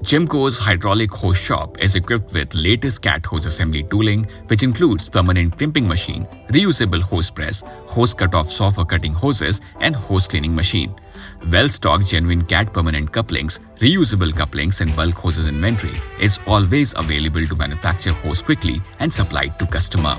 Gmmco's hydraulic hose shop is equipped with latest cat hose assembly tooling, which includes permanent crimping machine, reusable hose press, hose cutoff saw for cutting hoses, and hose cleaning machine. Well-stocked genuine cat permanent couplings, reusable couplings, and bulk hoses inventory is always available to manufacture hose quickly and supplied to customer.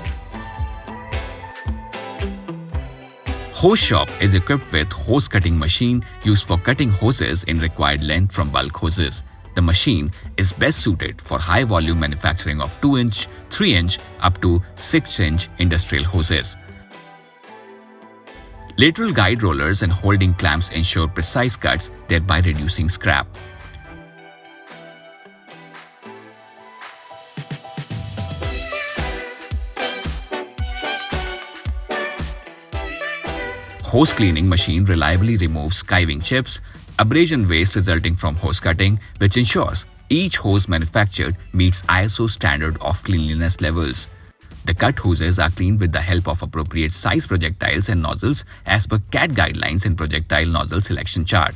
Hose shop is equipped with hose cutting machine used for cutting hoses in required length from bulk hoses. The machine is best suited for high volume manufacturing of 2-inch, 3-inch up to 6-inch industrial hoses. Lateral guide rollers and holding clamps ensure precise cuts, thereby reducing scrap. Hose cleaning machine reliably removes skiving chips, abrasion waste resulting from hose cutting, which ensures each hose manufactured meets ISO standard of cleanliness levels. The cut hoses are cleaned with the help of appropriate size projectiles and nozzles as per CAT guidelines and projectile nozzle selection chart.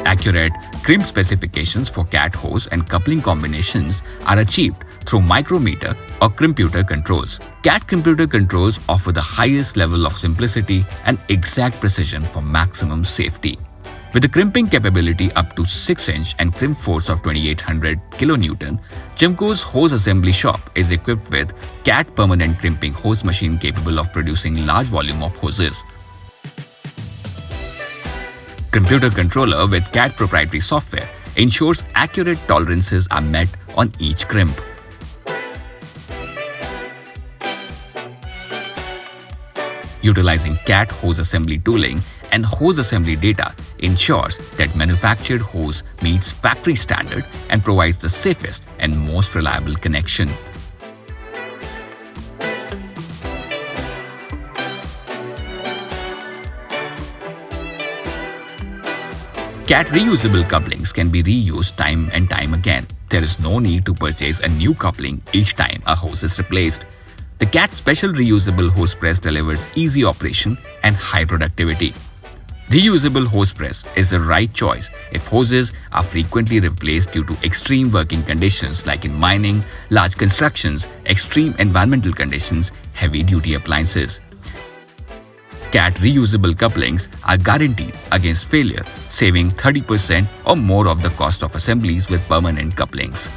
Accurate crimp specifications for cat hose and coupling combinations are achieved through micrometer or crimputer controls. Cat crimputer controls offer the highest level of simplicity and exact precision for maximum safety. With a crimping capability up to 6-inch and crimp force of 2800 kN, Gmmco's hose assembly shop is equipped with cat permanent crimping hose machine capable of producing large volume of hoses. Computer controller with CAT proprietary software ensures accurate tolerances are met on each crimp. Utilizing CAT hose assembly tooling and hose assembly data ensures that manufactured hose meets factory standard and provides the safest and most reliable connection. CAT reusable couplings can be reused time and time again. There is no need to purchase a new coupling each time a hose is replaced. The CAT special reusable hose press delivers easy operation and high productivity. Reusable hose press is the right choice if hoses are frequently replaced due to extreme working conditions like in mining, large constructions, extreme environmental conditions, heavy-duty appliances. CAT reusable couplings are guaranteed against failure, saving 30% or more of the cost of assemblies with permanent couplings.